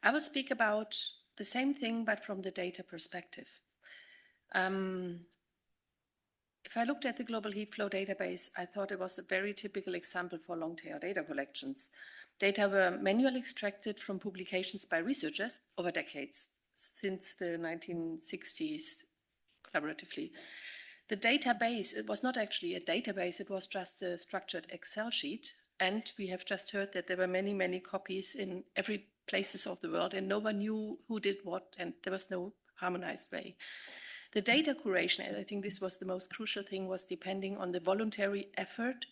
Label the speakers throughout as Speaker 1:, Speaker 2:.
Speaker 1: I will speak about the same thing, but from the data perspective. If I looked at the global heat flow database, I thought it was a very typical example for long-tail data collections. Data were manually extracted from publications by researchers over decades, since the 1960s, collaboratively. The database, it was not actually a database, it was just a structured Excel sheet. And we have just heard that there were many, many copies in every places of the world, and no one knew who did what, and there was no harmonized way. The data curation, and I think this was the most crucial thing, was depending on the voluntary effort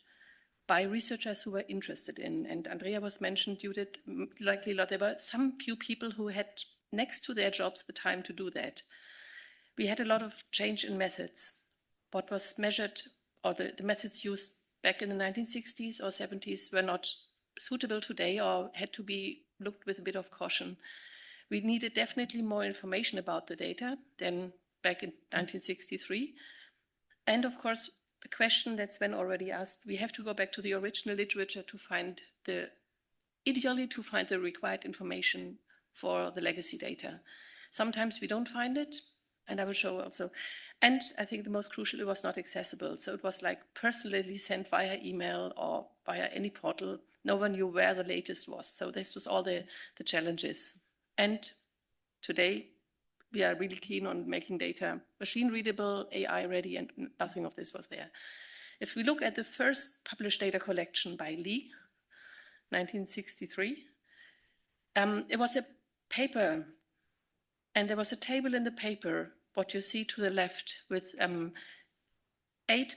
Speaker 1: by researchers who were interested in. And Andrea was mentioned, you did likely a lot. There were some few people who had next to their jobs the time to do that. We had a lot of change in methods. What was measured, or the methods used back in the 1960s or 70s were not suitable today or had to be looked with a bit of caution. We needed definitely more information about the data than back in 1963. And of course, the question that's been already asked, we have to go back to the original literature to find ideally to find the required information for the legacy data. Sometimes we don't find it, and I will show also. And I think the most crucial, it was not accessible. So it was like personally sent via email or via any portal. No one knew where the latest was. So this was all the challenges. And today, we are really keen on making data machine readable, AI ready, and nothing of this was there. If we look at the first published data collection by Lee, 1963, it was a paper, and there was a table in the paper, what you see to the left, with 8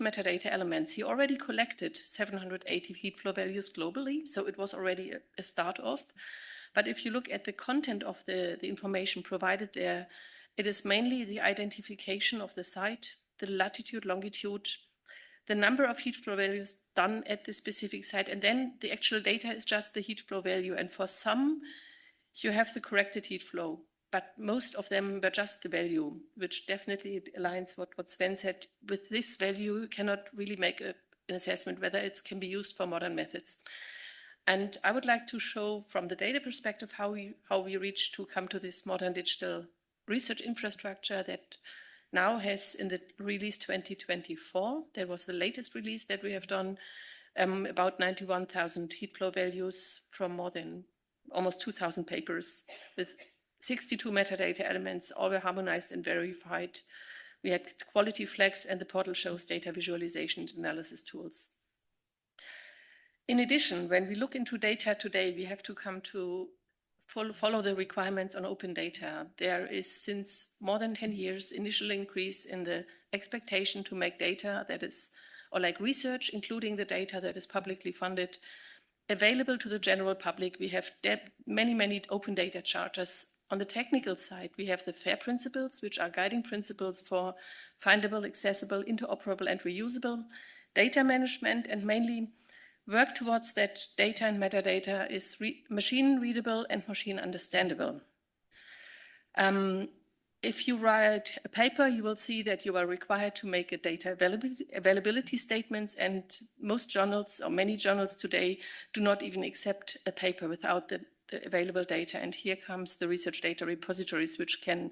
Speaker 1: metadata elements. He already collected 780 heat flow values globally, so it was already a start off. But if you look at the content of the information provided there, it is mainly the identification of the site, the latitude, longitude, the number of heat flow values done at the specific site, and then the actual data is just the heat flow value. And for some, you have the corrected heat flow, but most of them were just the value, which definitely aligns what Sven said. With this value, you cannot really make an assessment whether it can be used for modern methods. And I would like to show from the data perspective how we reached to come to this modern digital research infrastructure that now has, in the release 2024, that was the latest release that we have done, about 91,000 heat flow values from more than almost 2,000 papers with 62 metadata elements, all were harmonized and verified. We had quality flags, and the portal shows data visualization and analysis tools. In addition, when we look into data today, we have to come to follow the requirements on open data. There is, since more than 10 years, initial increase in the expectation to make data that is, or like research, including the data that is publicly funded, available to the general public. We have many, many open data charters. On the technical side, we have the FAIR principles, which are guiding principles for findable, accessible, interoperable, and reusable data management, and mainly work towards that data and metadata is machine readable and machine understandable. If you write a paper, you will see that you are required to make a data availability statements, and most journals, or many journals today, do not even accept a paper without the available data. And here comes the research data repositories, which can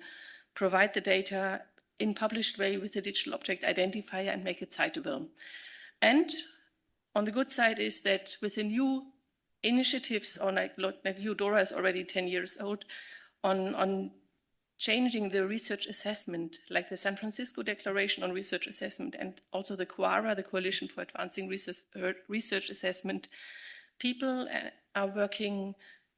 Speaker 1: provide the data in published way with a digital object identifier and make it citable. And on the good side is that with the new initiatives, or like Eudora is already 10 years old, on changing the research assessment, like the San Francisco Declaration on Research Assessment, and also the QARA, the Coalition for Advancing Research Assessment, people are working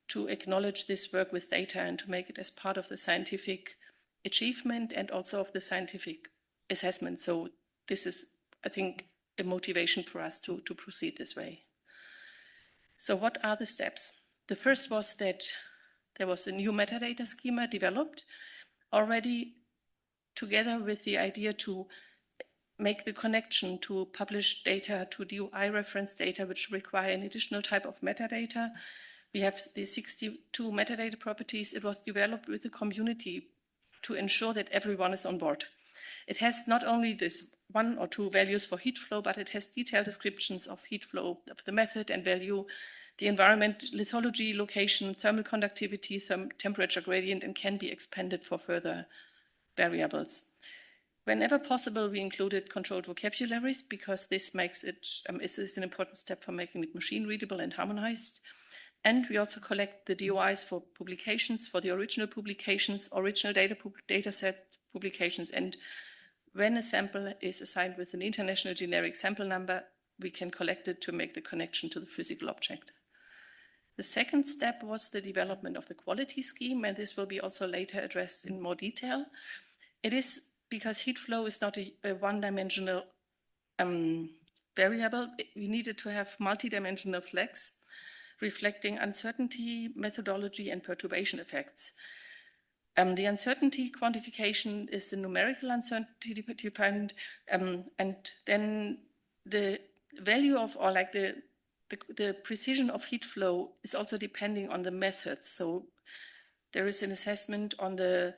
Speaker 1: to acknowledge this work with data and to make it as part of the scientific achievement and also of the scientific assessment. So this is, I think, a motivation for us to proceed this way. So what are the steps? The first was that there was a new metadata schema developed already, together with the idea to make the connection to published data to DOI reference data, which require an additional type of metadata. We have the 62 metadata properties. It was developed with the community to ensure that everyone is on board. It has not only this 1 or 2 values for heat flow, but it has detailed descriptions of heat flow, of the method and value, the environment, lithology, location, thermal conductivity, temperature gradient, and can be expanded for further variables. Whenever possible, we included controlled vocabularies because this makes it, is an important step for making it machine readable and harmonized. And we also collect the DOIs for publications, for the original publications, original data set publications. And when a sample is assigned with an international generic sample number, we can collect it to make the connection to the physical object. The second step was the development of the quality scheme, and this will be also later addressed in more detail. It is because heat flow is not a one-dimensional variable. We needed to have multi-dimensional flags reflecting uncertainty, methodology, and perturbation effects. The uncertainty quantification is the numerical uncertainty defined, and then the value of, or like the precision of heat flow is also depending on the methods. So there is an assessment on the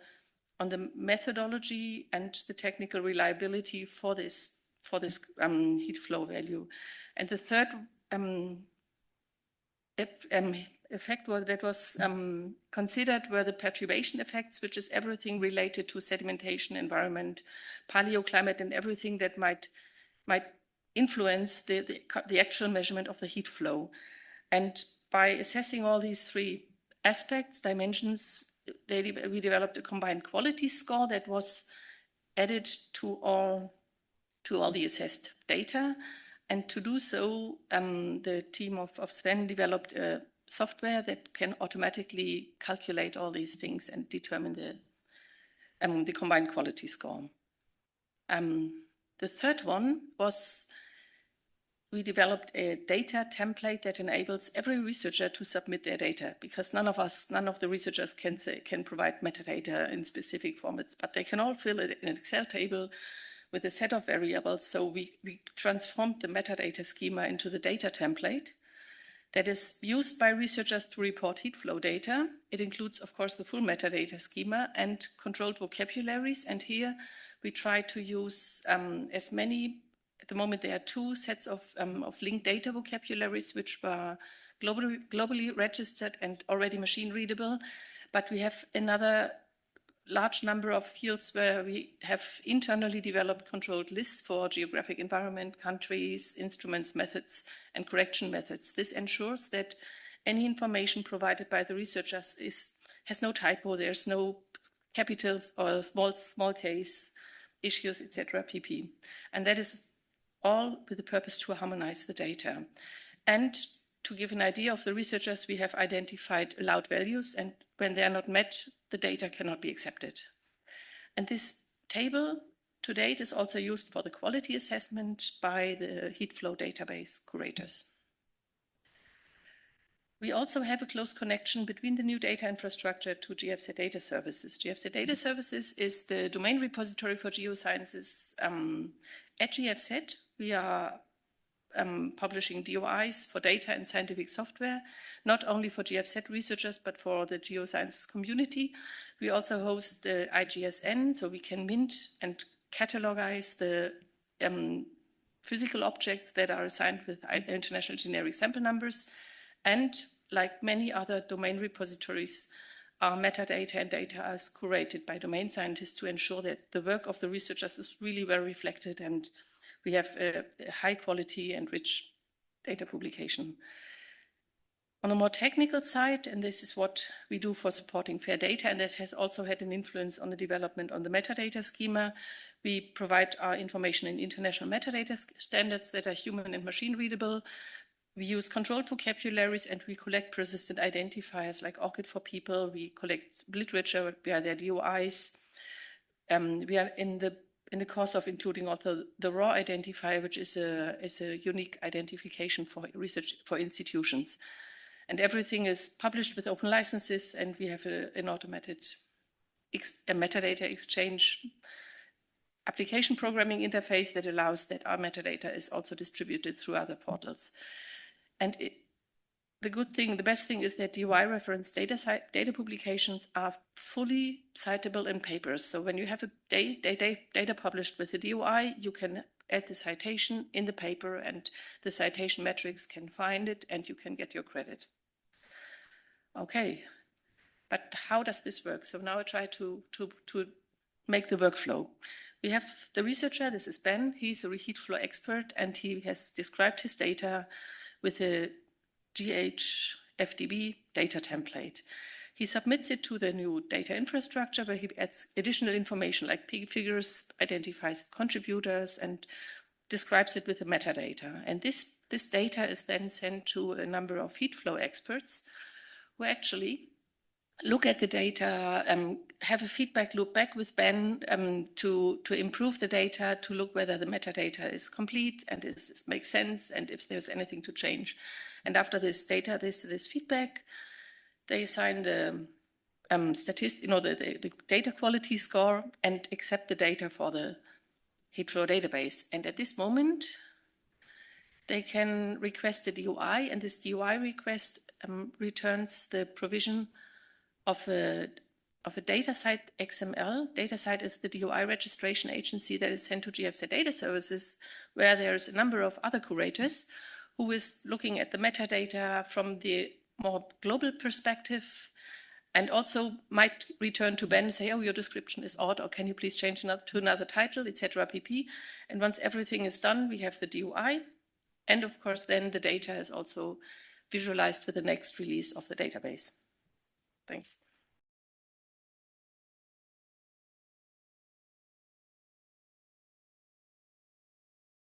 Speaker 1: methodology and the technical reliability for this heat flow value. And the third effect was considered were the perturbation effects, which is everything related to sedimentation, environment, paleoclimate, and everything that might influence the actual measurement of the heat flow. And by assessing all these three aspects, dimensions, we developed a combined quality score that was added to all the assessed data. And to do so, the team of Sven developed a software that can automatically calculate all these things and determine the combined quality score. The third one was we developed a data template that enables every researcher to submit their data, because none of the researchers can provide metadata in specific formats, but they can all fill it in an Excel table with a set of variables. So we transformed the metadata schema into the data template that is used by researchers to report heat flow data. It includes, of course, the full metadata schema and controlled vocabularies. And here we try to use as many. At the moment, there are two sets of linked data vocabularies, which were globally registered and already machine readable. But we have another large number of fields where we have internally developed controlled lists for geographic environment, countries, instruments, methods, and correction methods. This ensures that any information provided by the researchers has no typo, there's no capitals or small case issues, etc., pp. And that is all with the purpose to harmonize the data. And to give an idea of the researchers, we have identified allowed values, and when they are not met, the data cannot be accepted. And this table to date is also used for the quality assessment by the heat flow database curators. We also have a close connection between the new data infrastructure to GFZ Data Services. GFZ Data Services is the domain repository for geosciences at GFZ. We are publishing DOIs for data and scientific software, not only for GFZ researchers, but for the geosciences community. We also host the IGSN, so we can mint and catalogize the physical objects that are assigned with international generic sample numbers. And like many other domain repositories, our metadata and data is curated by domain scientists to ensure that the work of the researchers is really well reflected and we have a high quality and rich data publication. On a more technical side, and this is what we do for supporting fair data, and that has also had an influence on the development on the metadata schema, we provide our information in international metadata standards that are human and machine readable. We use controlled vocabularies and we collect persistent identifiers like ORCID for people. We collect literature via their DOIs. We are in the course of including also the raw identifier, which is a unique identification for research for institutions. And everything is published with open licenses, and we have an automated metadata exchange application programming interface that allows that our metadata is also distributed through other portals. And the best thing is that DOI reference data publications are fully citable in papers. So when you have a data published with a DOI, you can add the citation in the paper, and the citation metrics can find it and you can get your credit. Okay, but how does this work? So now I try to make the workflow. We have the researcher, this is Ben, he's a heat flow expert, and he has described his data with a GHFDB data template. He submits it to the new data infrastructure where he adds additional information like figures, identifies contributors, and describes it with the metadata. And this data is then sent to a number of heat flow experts who actually look at the data, have a feedback loop back with Ben to improve the data, to look whether the metadata is complete and makes sense, and if there's anything to change. And after this data, this feedback, they assign the the data quality score and accept the data for the heatflow database. And at this moment, they can request a DOI, and this DOI request returns the provision of a DataSite XML. DataSite is the DOI registration agency that is sent to GFZ Data Services, where there's a number of other curators who is looking at the metadata from the more global perspective, and also might return to Ben and say, oh, your description is odd, or can you please change to another title, etc. pp. And once everything is done, we have the DOI. And of course, then the data is also visualized with the next release of the database. Thanks.